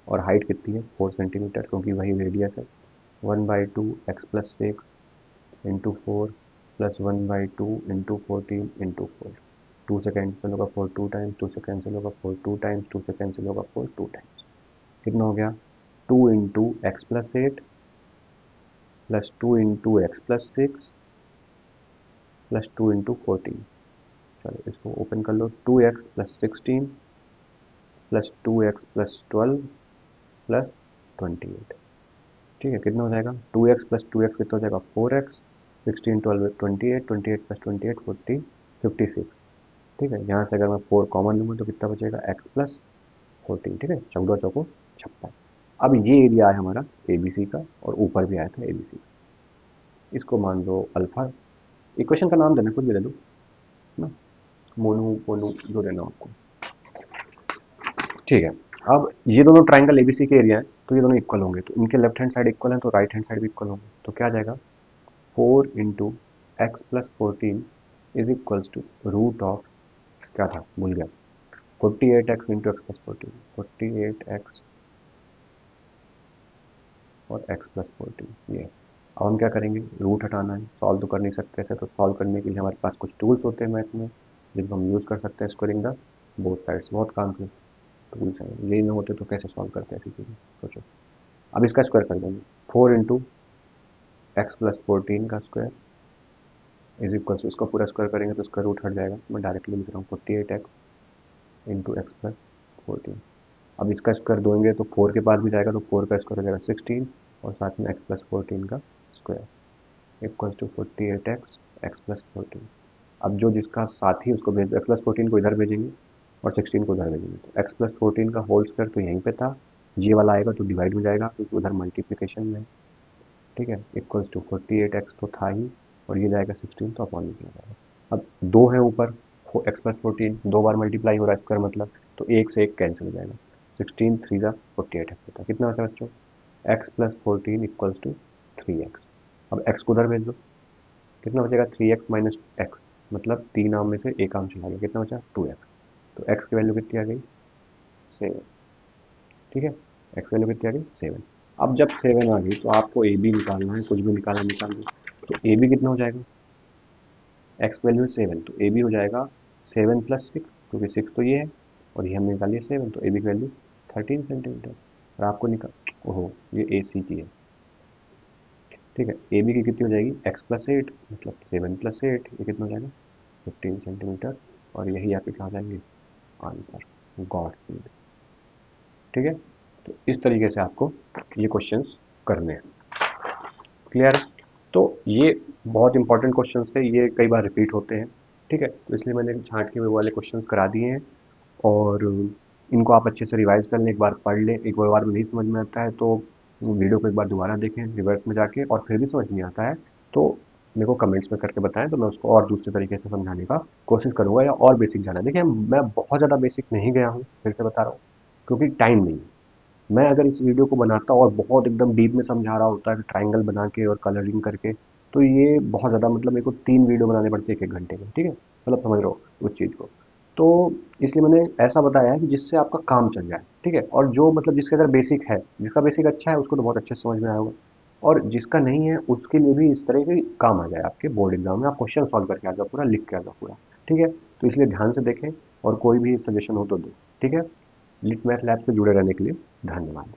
S1: और हाइट कितनी है 4 सेंटीमीटर क्योंकि वही रेडियस है। 1/2 x+6 into 4 plus 1/2 into 14 into 4, 2 से कैंसिल होगा 4 2 टाइम्स, 2 से कैंसिल होगा 4 2 टाइम्स, 2 से कैंसिल होगा 4 2 टाइम्स, कितना हो गया 2 into x+8 plus 2 into x+6 plus 2 into 14। चलो इसको ओपन कर लो, 2x+16 प्लस 2x+12 प्लस 28, ठीक है। कितना हो जाएगा 2x+2x कितना हो जाएगा 4x, 16 12 28, 28 प्लस 28 40 56, ठीक है। यहाँ से अगर मैं 4 कॉमन लूँगा तो कितना बचेगा x+14, ठीक है। 14 चौको 56। अब ये एरिया है हमारा ABC का और ऊपर भी आया था ABC का, इसको मान लो अल्फा। इक्वेशन का नाम देना कुछ भी दे दो ना, मोनू मोनू जो देना हो आपको, ठीक है। अब ये दोनों ट्राइंगल ABC के एरिया है तो ये दोनों इक्वल होंगे, तो इनके लेफ्ट हैंड साइड इक्वल है तो राइट हैंड साइड भी इक्वल होंगे, तो क्या आ जाएगा 4 into x+14 is equals to root of, क्या था भूल गया, 48x इंटू x+14, 48x और x+14 ये। अब हम क्या करेंगे, रूट हटाना है, सॉल्व तो कर नहीं सकते ऐसे, तो सॉल्व करने के लिए हमारे पास कुछ टूल्स होते हैं मैथ में जिनको हम यूज़ कर सकते हैं स्क्वायरिंग द बोथ साइड्स, बहुत काम के टूल्स हैं, यही ना होते तो कैसे सॉल्व करते हैं ऐसी चीज़ें, सोचो। अब इसका स्क्वायर कर देंगे, 4 इंटू x+14 का स्क्वायर इज इक्वल टू, इसका पूरा स्क्वायर करेंगे तो इसका रूट हट जाएगा, मैं डायरेक्टली लिख रहा हूँ 48x इंटू x+14। अब इसका स्क्वायर दोगे तो 4 के पास भी जाएगा तो 4 का स्क्वायर हो जाएगा 16 और साथ में x+14 का square equals to 48x x+14। अब जो जिसका साथी उसको भेज, x+14 को इधर भेजेंगे और 16 को उधर भेजेंगे, तो x+14 का होल स्क्वायर तो यहीं पे था, ये वाला आएगा तो डिवाइड हो जाएगा क्योंकि उधर मल्टीप्लिकेशन में है, ठीक है। इक्वल्स टू 48x तो था ही और ये जाएगा 16 तो अपॉन निकल जाएगा। अब दो है ऊपर, x+14 दो बार मल्टीप्लाई हो रहा है स्क्वायर मतलब, तो एक से एक कैंसिल हो जाएगा, 16 3 जा 48 होता है, कितना बचा बच्चों x+14 इक्वल्स टू 3x। अब x को उधर भेज दो, कितना बचेगा 3x माइनस एक्स, मतलब 3 आम में से एक आम चला गया, कितना बचा 2x, तो x की वैल्यू कितनी आ गई 7, ठीक है। x वैल्यू कितनी आ गई 7। अब जब 7 आ गई तो आपको ए बी निकालना है, कुछ भी निकालना निकाल दो, तो ए बी कितना हो जाएगा, x वैल्यू है 7 तो ए बी हो जाएगा 7 प्लस 6 क्योंकि 6 तो ये है और ये हमने निकाली है 7, तो ए बी की वैल्यू 13 सेंटीमीटर। और आपको निकाल, ओहो ये ए सी की है, ठीक है। ए बी की कितनी हो जाएगी x+8 मतलब 7+8, ये कितना हो जाएगा 15 सेंटीमीटर, और यही आपके क्या हो जाएंगे आंसर, गॉड फीड, ठीक है। तो इस तरीके से आपको ये क्वेश्चंस करने हैं, क्लियर। तो ये बहुत इंपॉर्टेंट क्वेश्चंस थे, ये कई बार रिपीट होते हैं, ठीक है, तो इसलिए मैंने छांट के वो वाले क्वेश्चंस करा दिए हैं। और इनको आप अच्छे से रिवाइज कर लें, एक बार पढ़ लें, एक बार में नहीं समझ में आता है तो वीडियो को एक बार दोबारा देखें रिवर्स में जाके, और फिर भी समझ नहीं आता है तो मेरे को कमेंट्स में करके बताएं, तो मैं उसको और दूसरे तरीके से समझाने का कोशिश करूंगा या और बेसिक जाना। देखिए मैं बहुत ज़्यादा बेसिक नहीं गया हूँ, फिर से बता रहा हूँ, क्योंकि टाइम नहीं है। मैं अगर इस वीडियो को बनाता और बहुत एकदम डीप में समझा रहा होता है ट्राइंगल बना के और कलरिंग करके, तो ये बहुत ज़्यादा मतलब मेरे को 3 वीडियो बनाने पड़ते एक एक घंटे में, ठीक है, मतलब समझ रहे हो उस चीज़ को। तो इसलिए मैंने ऐसा बताया है कि जिससे आपका काम चल जाए, ठीक है, और जो मतलब जिसके अंदर बेसिक है, जिसका बेसिक अच्छा है उसको तो बहुत अच्छे से समझ में आएगा, और जिसका नहीं है उसके लिए भी इस तरह के काम आ जाए आपके बोर्ड एग्जाम में, आप क्वेश्चन सॉल्व करके आ जाओ, पूरा लिख के आ जाओ पूरा, ठीक है। तो इसलिए ध्यान से देखें और कोई भी सजेशन हो तो दो, ठीक है। लिट मैथ लैब से जुड़े रहने के लिए धन्यवाद।